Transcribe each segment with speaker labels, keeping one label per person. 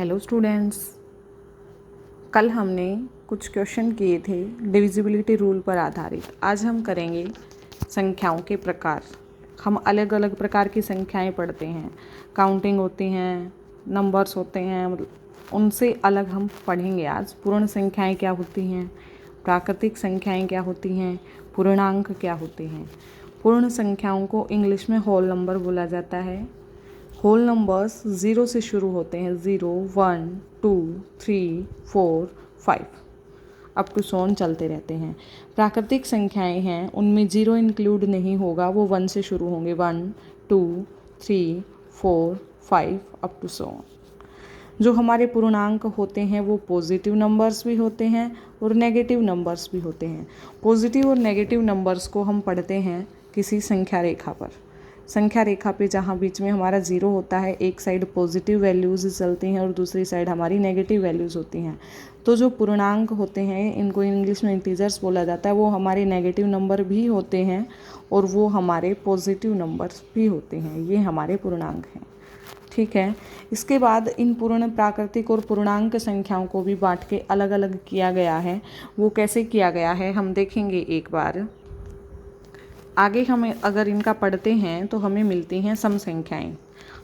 Speaker 1: Hello students, कल हमने कुछ क्वेश्चन किए थे डिविजिबिलिटी रूल पर आधारित। आज हम करेंगे संख्याओं के प्रकार। हम अलग अलग प्रकार की संख्याएं पढ़ते हैं, काउंटिंग होती हैं, नंबर्स होते हैं, उनसे अलग हम पढ़ेंगे। आज पूर्ण संख्याएं क्या होती हैं, प्राकृतिक संख्याएं क्या होती हैं, पूर्णांक क्या होते हैं। पूर्ण संख्याओं को इंग्लिश में होल नंबर बोला जाता है। होल नंबर्स 0 से शुरू होते हैं, 0, 1, 2, 3, 4, 5 अप टू सोन चलते रहते हैं। प्राकृतिक संख्याएं हैं, उनमें 0 इंक्लूड नहीं होगा, वो 1 से शुरू होंगे, 1, 2, 3, 4, 5 अप टू सोन। जो हमारे पूर्णांक होते हैं वो पॉजिटिव नंबर्स भी होते हैं और नेगेटिव नंबर्स भी होते हैं। पॉजिटिव और नेगेटिव नंबर्स को हम पढ़ते हैं किसी संख्या रेखा पर। संख्या रेखा पे जहाँ बीच में हमारा 0 होता है, एक साइड पॉजिटिव वैल्यूज़ चलती हैं और दूसरी साइड हमारी नेगेटिव वैल्यूज़ होती हैं। तो जो पूर्णांक होते हैं, इनको इंग्लिश में इंटीजर्स बोला जाता है, वो हमारे नेगेटिव नंबर भी होते हैं और वो हमारे पॉजिटिव नंबर्स भी होते हैं। ये हमारे पूर्णांक हैं, ठीक है। इसके बाद इन पूर्ण, प्राकृतिक और पूर्णांक संख्याओं को भी बांट के अलग अलग किया गया है। वो कैसे किया गया है हम देखेंगे एक बार। आगे हमें अगर इनका पढ़ते हैं तो हमें मिलती हैं सम संख्याएं।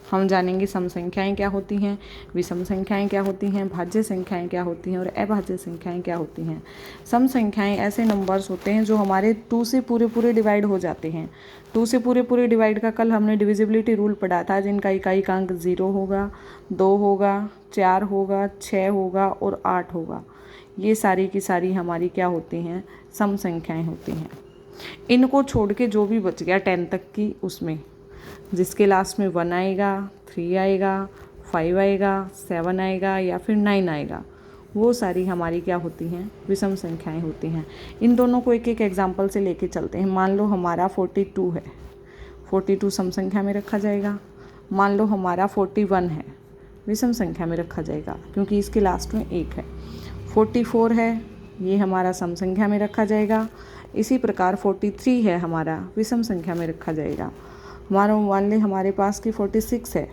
Speaker 1: हम जानेंगे सम संख्याएं क्या होती हैं, विषम संख्याएं क्या होती हैं, भाज्य संख्याएं क्या होती हैं और अभाज्य संख्याएं क्या होती हैं। सम संख्याएं ऐसे नंबर्स होते हैं जो हमारे 2 से पूरे पूरे डिवाइड हो जाते हैं। 2 से पूरे पूरे डिवाइड का कल हमने डिविजिबिलिटी रूल पढ़ा था, जिनका इकाइकांक 0 होगा, 2 होगा, 4 होगा, 6 होगा और 8 होगा। ये सारी की सारी हमारी क्या होती हैं, सम संख्याएं होती हैं। इनको छोड़ के जो भी बच गया 10 तक की, उसमें जिसके लास्ट में 1 आएगा, 3 आएगा, 5 आएगा, 7 आएगा या फिर 9 आएगा, वो सारी हमारी क्या होती हैं, विषम संख्याएं होती हैं। इन दोनों को एक एक एग्जाम्पल से लेके चलते हैं। मान लो हमारा 42 है, 42 सम संख्या में रखा जाएगा। मान लो हमारा 41 है, विषम संख्या में रखा जाएगा क्योंकि इसके लास्ट में 1 है। 44 है, ये हमारा सम संख्या में रखा जाएगा। इसी प्रकार 43 है हमारा, विषम संख्या में रखा जाएगा। मान लें हमारे पास की 46 है,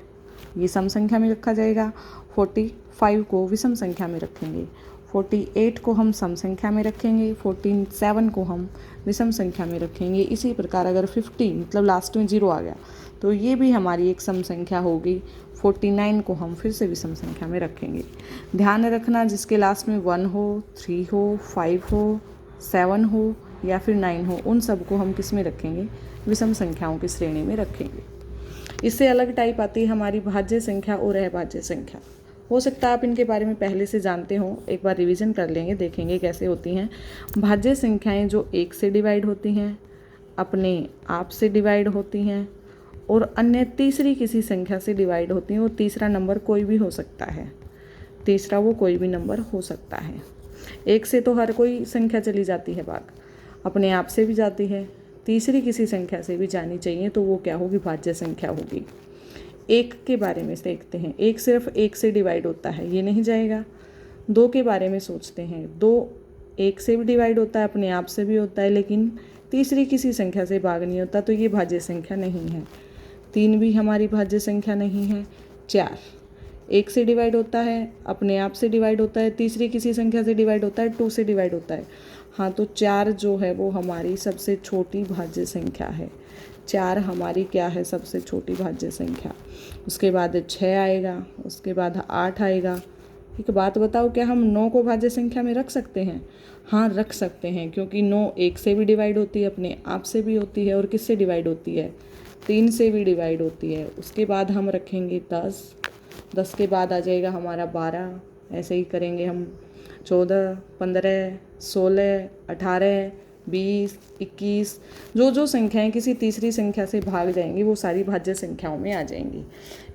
Speaker 1: ये सम संख्या में रखा जाएगा। 45 को विषम संख्या में रखेंगे, 48 को हम सम संख्या में रखेंगे, 47 को हम विषम संख्या में रखेंगे। इसी प्रकार अगर 50 मतलब लास्ट में 0 आ गया तो ये भी हमारी एक सम संख्या होगी। 49 को हम फिर से विषम संख्या में रखेंगे। ध्यान रखना, जिसके लास्ट में 1 हो, 3 हो, 5 हो, 7 हो या फिर 9 हो, उन सबको हम किस में रखेंगे, विषम संख्याओं की श्रेणी में रखेंगे। इससे अलग टाइप आती है हमारी भाज्य संख्या और अभाज्य संख्या। हो सकता है आप इनके बारे में पहले से जानते हो, एक बार रिवीजन कर लेंगे, देखेंगे कैसे होती हैं। भाज्य संख्याएं जो 1 से डिवाइड होती हैं, अपने आप से डिवाइड होती हैं और अन्य तीसरी किसी संख्या से डिवाइड होती हैं। वो तीसरा नंबर कोई भी हो सकता है, तीसरा वो कोई भी नंबर हो सकता है। 1 से तो हर कोई संख्या चली जाती है भाग, अपने आप से भी जाती है, तीसरी किसी संख्या से भी जानी चाहिए, तो वो क्या होगी, भाज्य संख्या होगी। 1 के बारे में देखते हैं। 1 सिर्फ 1 से डिवाइड होता है, ये नहीं जाएगा। 2 के बारे में सोचते हैं। 2 1 से भी डिवाइड होता है, अपने आप से भी होता है, लेकिन तीसरी किसी संख्या से भाग नहीं होता, तो ये भाज्य संख्या नहीं है। 3 भी हमारी भाज्य संख्या नहीं है। 4 1 से डिवाइड होता है, अपने आप से डिवाइड होता है, तीसरी किसी संख्या से डिवाइड होता है, 2 से डिवाइड होता है। हाँ, तो 4 जो है वो हमारी सबसे छोटी भाज्य संख्या है। 4 हमारी क्या है, सबसे छोटी भाज्य संख्या। उसके बाद 6 आएगा, उसके बाद 8 आएगा। एक बात बताओ, क्या हम 9 को भाज्य संख्या में रख सकते हैं? हाँ, रख सकते हैं, क्योंकि 9 1 से भी डिवाइड होती है, अपने आप से भी होती है और किससे डिवाइड होती है, 3 से भी डिवाइड होती है। उसके बाद हम रखेंगे 10, 10 के बाद आ जाएगा हमारा 12, ऐसे ही करेंगे हम 14, 15, 16, 18, 20, 21। जो संख्याएं किसी तीसरी संख्या से भाग जाएंगी वो सारी भाज्य संख्याओं में आ जाएंगी।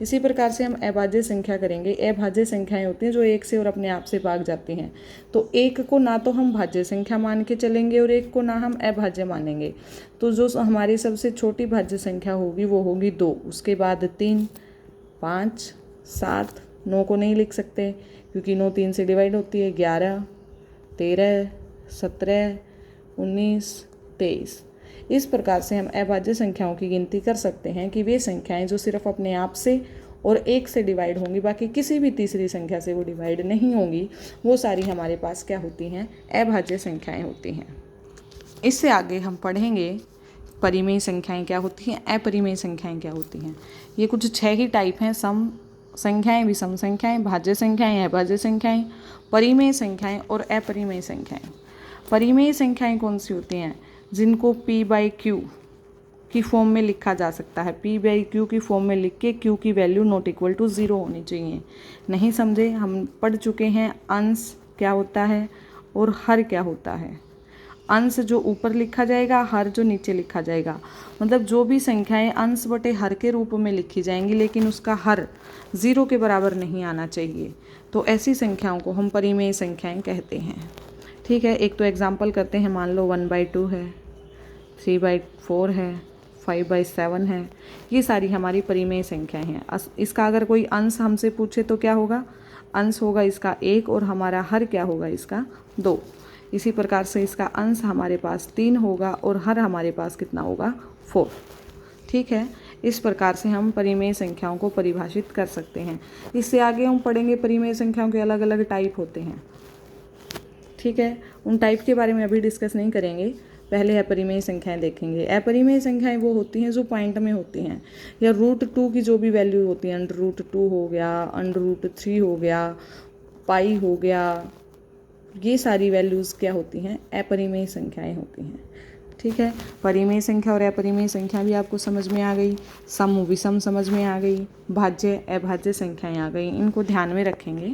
Speaker 1: इसी प्रकार से हम अभाज्य संख्या करेंगे। अभाज्य संख्याएं होती हैं जो 1 से और अपने आप से भाग जाती हैं। तो 1 को ना तो हम भाज्य संख्या मान के चलेंगे और 1 को ना हम अभाज्य मानेंगे। तो जो हमारी सबसे छोटी भाज्य संख्या होगी वो होगी 2, उसके बाद 3, 5, 7, 9 को नहीं लिख सकते क्योंकि 9 3 से डिवाइड होती है, 11, 13, 17, 19, 23। इस प्रकार से हम अभाज्य संख्याओं की गिनती कर सकते हैं कि वे संख्याएं जो सिर्फ अपने आप से और 1 से डिवाइड होंगी, बाकी किसी भी तीसरी संख्या से वो डिवाइड नहीं होंगी, वो सारी हमारे पास क्या होती हैं, अभाज्य संख्याएं होती हैं। इससे आगे हम पढ़ेंगे परिमेय संख्याएं क्या होती हैं, अपरिमेय संख्याएं क्या होती हैं। ये कुछ 6 ही टाइप हैं, सम संख्याएं, विषम संख्याएं, भाज्य संख्याएं, अभाज्य संख्याएं, परिमेय संख्याएं और अपरिमेय संख्याएं। परिमेय संख्याएं कौन सी होती हैं, जिनको p/q की फॉर्म में लिखा जा सकता है। p/q की फॉर्म में लिख के q की वैल्यू नॉट इक्वल टू 0 होनी चाहिए। नहीं समझे, हम पढ़ चुके हैं अंश क्या होता है और हर क्या होता है। अंश जो ऊपर लिखा जाएगा, हर जो नीचे लिखा जाएगा। मतलब जो भी संख्याएं अंश बटे हर के रूप में लिखी जाएंगी लेकिन उसका हर 0 के बराबर नहीं आना चाहिए, तो ऐसी संख्याओं को हम परिमेय संख्याएं कहते हैं। ठीक है, एक तो एग्जाम्पल करते हैं। मान लो 1/2 है, 3/4 है, 5/7 है, ये सारी हमारी परिमेय संख्याएं हैं। इसका अगर कोई अंश हमसे पूछे तो क्या होगा, अंश होगा इसका 1 और हमारा हर क्या होगा इसका 2। इसी प्रकार से इसका अंश हमारे पास 3 होगा और हर हमारे पास कितना होगा 4। ठीक है, इस प्रकार से हम परिमेय संख्याओं को परिभाषित कर सकते हैं। इससे आगे हम पढ़ेंगे परिमेय संख्याओं के अलग अलग टाइप होते हैं। ठीक है, उन टाइप के बारे में अभी डिस्कस नहीं करेंगे, पहले अपरिमेय संख्याएं देखेंगे। अपरिमेय संख्याएं वो होती हैं जो पॉइंट में होती हैं, या √2 की जो भी वैल्यू होती है, √2 हो गया, √3 हो गया, पाई हो गया, ये सारी वैल्यूज़ क्या होती हैं, अपरिमेय संख्याएं होती हैं। ठीक है, परिमेय संख्या और अपरिमेय संख्या भी आपको समझ में आ गई, सम विषम समझ में आ गई, भाज्य अभाज्य संख्याएं आ गई, इनको ध्यान में रखेंगे।